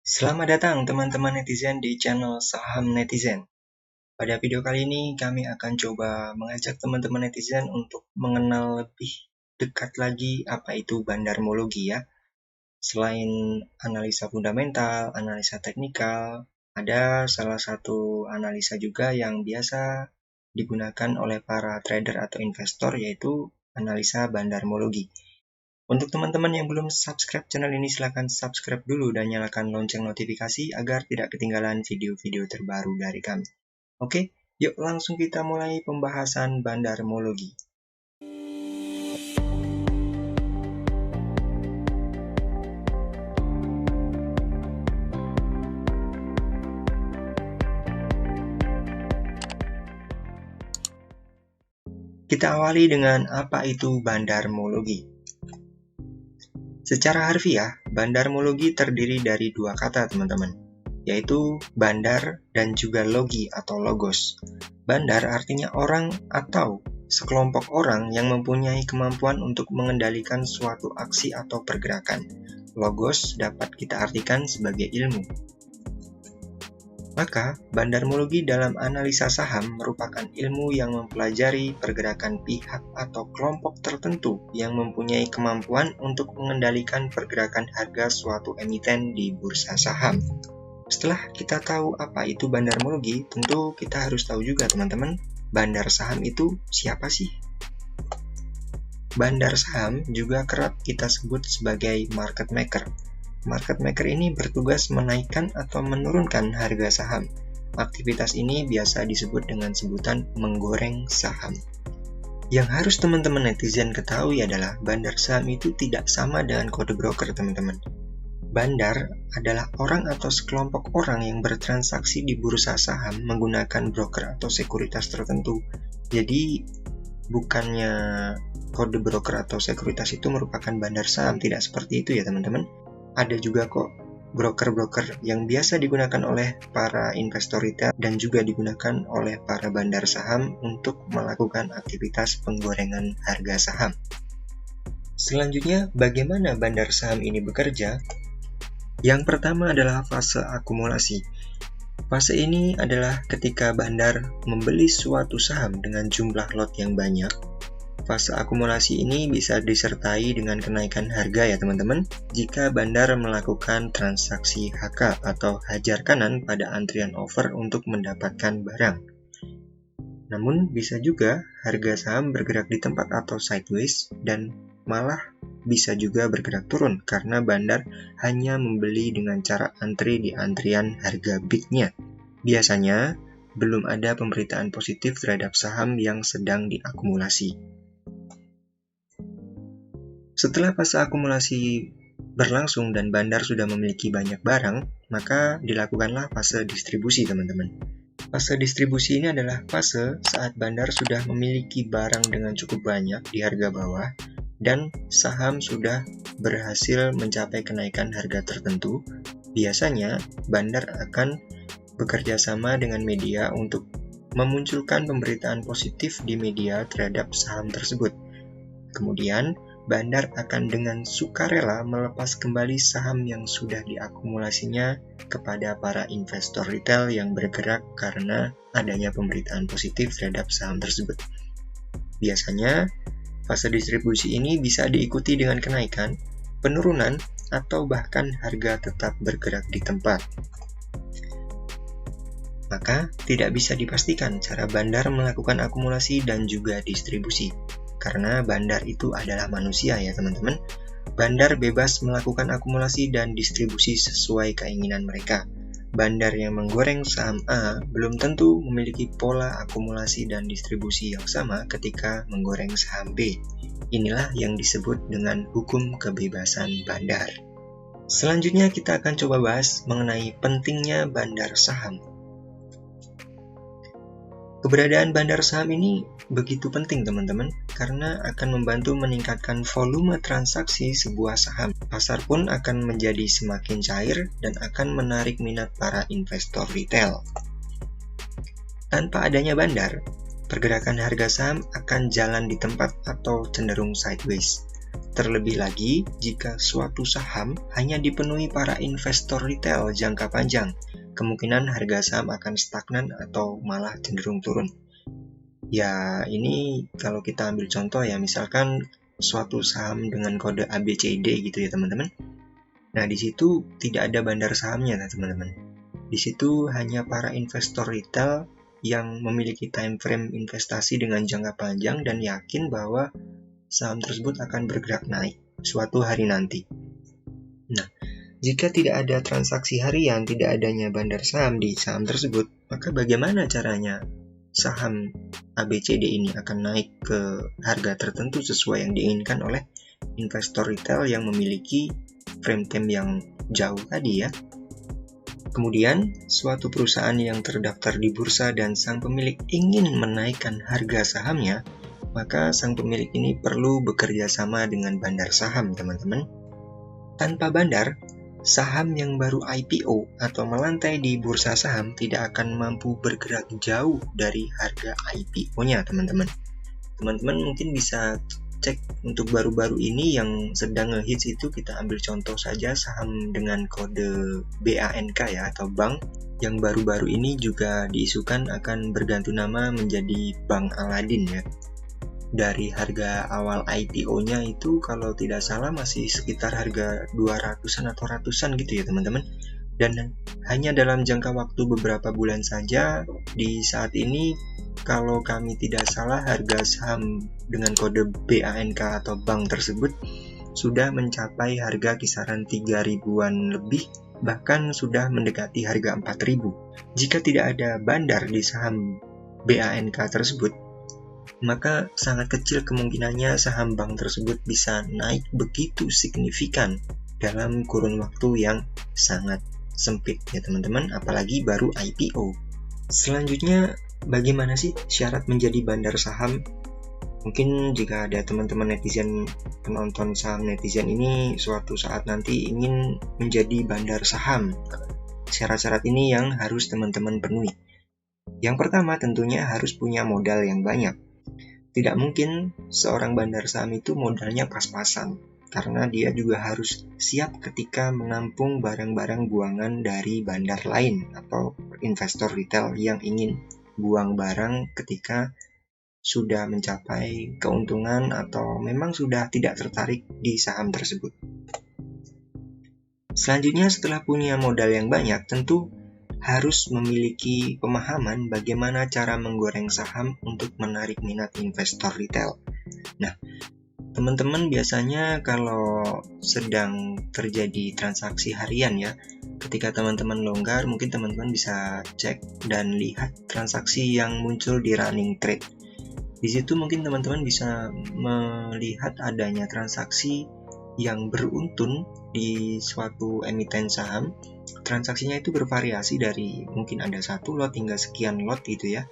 Selamat datang teman-teman netizen di channel Saham Netizen. Pada video kali ini kami akan coba mengajak teman-teman netizen untuk mengenal lebih dekat lagi apa itu bandarmologi ya. Selain analisa fundamental, analisa teknikal, ada salah satu analisa juga yang biasa digunakan oleh para trader atau investor yaitu analisa bandarmologi. Untuk teman-teman yang belum subscribe channel ini, silahkan subscribe dulu dan nyalakan lonceng notifikasi agar tidak ketinggalan video-video terbaru dari kami. Oke, yuk langsung kita mulai pembahasan bandarmologi. Kita awali dengan apa itu bandarmologi. Secara harfiah, bandarmologi terdiri dari dua kata teman-teman, yaitu bandar dan juga logi atau logos. Bandar artinya orang atau sekelompok orang yang mempunyai kemampuan untuk mengendalikan suatu aksi atau pergerakan. Logos dapat kita artikan sebagai ilmu. Maka, bandarmologi dalam analisa saham merupakan ilmu yang mempelajari pergerakan pihak atau kelompok tertentu yang mempunyai kemampuan untuk mengendalikan pergerakan harga suatu emiten di bursa saham. Setelah kita tahu apa itu bandarmologi, tentu kita harus tahu juga teman-teman, bandar saham itu siapa sih? Bandar saham juga kerap kita sebut sebagai market maker. Market maker ini bertugas menaikkan atau menurunkan harga saham. Aktivitas ini biasa disebut dengan sebutan menggoreng saham. Yang harus teman-teman netizen ketahui adalah bandar saham itu tidak sama dengan kode broker teman-teman. Bandar adalah orang atau sekelompok orang yang bertransaksi di bursa saham menggunakan broker atau sekuritas tertentu. Jadi bukannya kode broker atau sekuritas itu merupakan bandar saham, tidak seperti itu ya teman-teman. Ada juga kok broker-broker yang biasa digunakan oleh para investor retail dan juga digunakan oleh para bandar saham untuk melakukan aktivitas penggorengan harga saham. Selanjutnya, bagaimana bandar saham ini bekerja? Yang pertama adalah fase akumulasi. Fase ini adalah ketika bandar membeli suatu saham dengan jumlah lot yang banyak. Fase akumulasi ini bisa disertai dengan kenaikan harga ya teman-teman, jika bandar melakukan transaksi HK atau hajar kanan pada antrian over untuk mendapatkan barang. Namun bisa juga harga saham bergerak di tempat atau sideways dan malah bisa juga bergerak turun karena bandar hanya membeli dengan cara antri di antrian harga bidnya. Biasanya belum ada pemberitaan positif terhadap saham yang sedang diakumulasi. Setelah fase akumulasi berlangsung dan bandar sudah memiliki banyak barang, maka dilakukanlah fase distribusi teman-teman. Fase distribusi ini adalah fase saat bandar sudah memiliki barang dengan cukup banyak di harga bawah dan saham sudah berhasil mencapai kenaikan harga tertentu. Biasanya bandar akan bekerja sama dengan media untuk memunculkan pemberitaan positif di media terhadap saham tersebut. Kemudian, bandar akan dengan sukarela melepas kembali saham yang sudah diakumulasinya kepada para investor retail yang bergerak karena adanya pemberitaan positif terhadap saham tersebut. Biasanya, fase distribusi ini bisa diikuti dengan kenaikan, penurunan, atau bahkan harga tetap bergerak di tempat. Maka, tidak bisa dipastikan cara bandar melakukan akumulasi dan juga distribusi. Karena bandar itu adalah manusia ya teman-teman. Bandar bebas melakukan akumulasi dan distribusi sesuai keinginan mereka. Bandar yang menggoreng saham A belum tentu memiliki pola akumulasi dan distribusi yang sama ketika menggoreng saham B. Inilah yang disebut dengan hukum kebebasan bandar. Selanjutnya kita akan coba bahas mengenai pentingnya bandar saham. Keberadaan bandar saham ini begitu penting teman-teman, karena akan membantu meningkatkan volume transaksi sebuah saham. Pasar pun akan menjadi semakin cair dan akan menarik minat para investor retail. Tanpa adanya bandar, pergerakan harga saham akan jalan di tempat atau cenderung sideways. Terlebih lagi, jika suatu saham hanya dipenuhi para investor retail jangka panjang, kemungkinan harga saham akan stagnan atau malah cenderung turun. Ya, ini kalau kita ambil contoh ya, misalkan suatu saham dengan kode ABCD gitu ya teman-teman. Nah, di situ tidak ada bandar sahamnya teman-teman. Di situ hanya para investor retail yang memiliki time frame investasi dengan jangka panjang dan yakin bahwa saham tersebut akan bergerak naik suatu hari nanti. Nah, jika tidak ada transaksi harian, tidak adanya bandar saham di saham tersebut, maka bagaimana caranya saham ABCD ini akan naik ke harga tertentu sesuai yang diinginkan oleh investor retail yang memiliki frame time yang jauh tadi ya. Kemudian, suatu perusahaan yang terdaftar di bursa dan sang pemilik ingin menaikkan harga sahamnya, maka sang pemilik ini perlu bekerja sama dengan bandar saham, teman-teman. Tanpa bandar, saham yang baru IPO atau melantai di bursa saham tidak akan mampu bergerak jauh dari harga IPO-nya, teman-teman. Teman-teman mungkin bisa cek untuk baru-baru ini yang sedang ngehits itu, kita ambil contoh saja saham dengan kode BANK ya, atau bank yang baru-baru ini juga diisukan akan berganti nama menjadi Bank Aladin ya. Dari harga awal IPO-nya itu kalau tidak salah masih sekitar harga 200-an atau ratusan gitu ya teman-teman. Dan hanya dalam jangka waktu beberapa bulan saja di saat ini, kalau kami tidak salah harga saham dengan kode BANK atau bank tersebut sudah mencapai harga kisaran 3.000-an lebih, bahkan sudah mendekati harga 4.000. Jika tidak ada bandar di saham BANK tersebut, maka sangat kecil kemungkinannya saham bank tersebut bisa naik begitu signifikan dalam kurun waktu yang sangat sempit ya teman-teman, apalagi baru IPO. Selanjutnya, bagaimana sih syarat menjadi bandar saham? Mungkin jika ada teman-teman netizen, penonton saham netizen ini suatu saat nanti ingin menjadi bandar saham, syarat-syarat ini yang harus teman-teman penuhi. Yang pertama tentunya harus punya modal yang banyak. Tidak mungkin seorang bandar saham itu modalnya pas-pasan, karena dia juga harus siap ketika menampung barang-barang buangan dari bandar lain atau investor retail yang ingin buang barang ketika sudah mencapai keuntungan atau memang sudah tidak tertarik di saham tersebut. Selanjutnya, setelah punya modal yang banyak, tentu harus memiliki pemahaman bagaimana cara menggoreng saham untuk menarik minat investor retail. Nah, teman-teman biasanya kalau sedang terjadi transaksi harian ya, ketika teman-teman longgar, mungkin teman-teman bisa cek dan lihat transaksi yang muncul di running trade. Di situ mungkin teman-teman bisa melihat adanya transaksi yang beruntun di suatu emiten saham. Transaksinya itu bervariasi dari mungkin ada 1 lot hingga sekian lot gitu ya.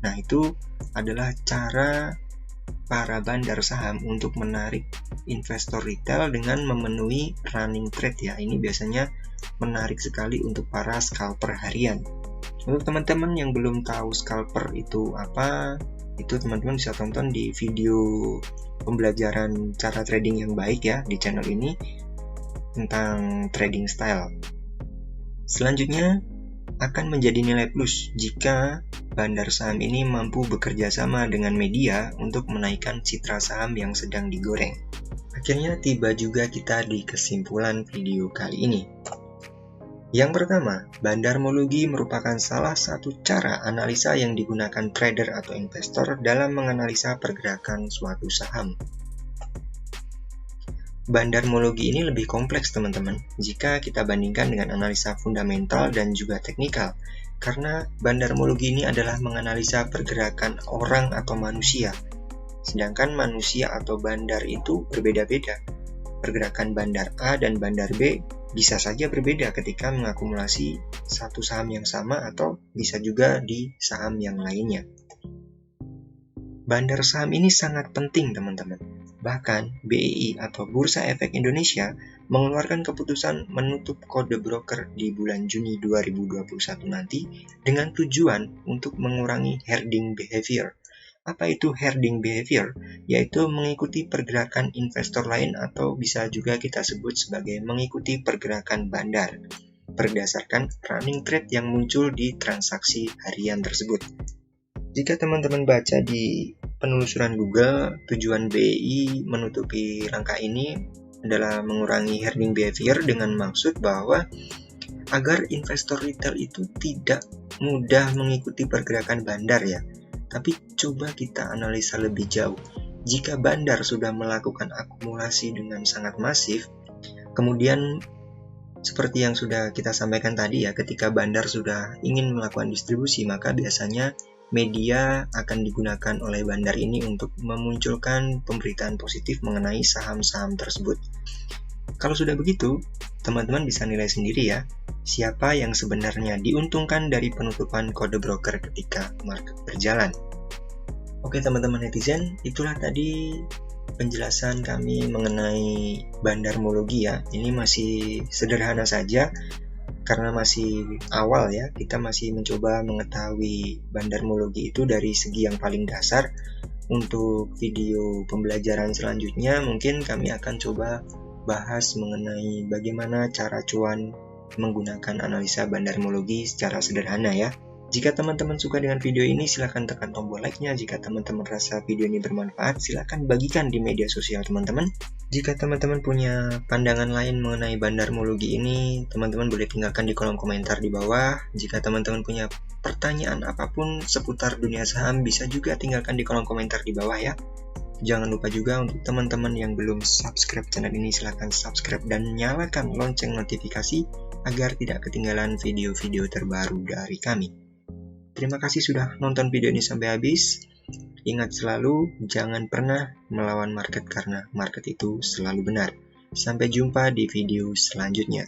Nah, itu adalah cara para bandar saham untuk menarik investor retail dengan memenuhi running trade ya. Ini biasanya menarik sekali untuk para scalper harian. Untuk teman-teman yang belum tahu scalper itu apa, itu teman-teman bisa tonton di video pembelajaran cara trading yang baik ya di channel ini tentang trading style. Selanjutnya, akan menjadi nilai plus jika bandar saham ini mampu bekerja sama dengan media untuk menaikkan citra saham yang sedang digoreng. Akhirnya tiba juga kita di kesimpulan video kali ini. Yang pertama, bandarmologi merupakan salah satu cara analisa yang digunakan trader atau investor dalam menganalisa pergerakan suatu saham. Bandarmologi ini lebih kompleks teman-teman jika kita bandingkan dengan analisa fundamental dan juga teknikal, karena bandarmologi ini adalah menganalisa pergerakan orang atau manusia, sedangkan manusia atau bandar itu berbeda-beda. Pergerakan bandar A dan bandar B bisa saja berbeda ketika mengakumulasi satu saham yang sama atau bisa juga di saham yang lainnya. Bandar saham ini sangat penting teman-teman. Bahkan BEI atau Bursa Efek Indonesia mengeluarkan keputusan menutup kode broker di bulan Juni 2021 nanti dengan tujuan untuk mengurangi herding behavior Apa itu herding behavior? Yaitu mengikuti pergerakan investor lain atau bisa juga kita sebut sebagai mengikuti pergerakan bandar berdasarkan running trade yang muncul di transaksi harian tersebut. Jika teman-teman baca di penelusuran Google, tujuan BI menutupi rangka ini adalah mengurangi herding behavior dengan maksud bahwa agar investor retail itu tidak mudah mengikuti pergerakan bandar ya. Tapi coba kita analisa lebih jauh. Jika bandar sudah melakukan akumulasi dengan sangat masif, kemudian seperti yang sudah kita sampaikan tadi ya, ketika bandar sudah ingin melakukan distribusi, maka biasanya media akan digunakan oleh bandar ini untuk memunculkan pemberitaan positif mengenai saham-saham tersebut. Kalau sudah begitu, teman-teman bisa nilai sendiri ya, siapa yang sebenarnya diuntungkan dari penutupan kode broker ketika market berjalan. Oke teman-teman netizen, itulah tadi penjelasan kami mengenai bandarmologi ya. Ini masih sederhana saja karena masih awal ya. Kita masih mencoba mengetahui bandarmologi itu dari segi yang paling dasar. Untuk video pembelajaran selanjutnya mungkin kami akan coba bahas mengenai bagaimana cara cuan menggunakan analisa bandarmologi secara sederhana ya. Jika teman-teman suka dengan video ini, silahkan tekan tombol like-nya. Jika teman-teman rasa video ini bermanfaat, silahkan bagikan di media sosial teman-teman. Jika teman-teman punya pandangan lain mengenai bandarmologi ini, teman-teman boleh tinggalkan di kolom komentar di bawah. Jika teman-teman punya pertanyaan apapun seputar dunia saham, bisa juga tinggalkan di kolom komentar di bawah ya. Jangan lupa juga untuk teman-teman yang belum subscribe channel ini, silahkan subscribe dan nyalakan lonceng notifikasi agar tidak ketinggalan video-video terbaru dari kami. Terima kasih sudah nonton video ini sampai habis. Ingat selalu, jangan pernah melawan market karena market itu selalu benar. Sampai jumpa di video selanjutnya.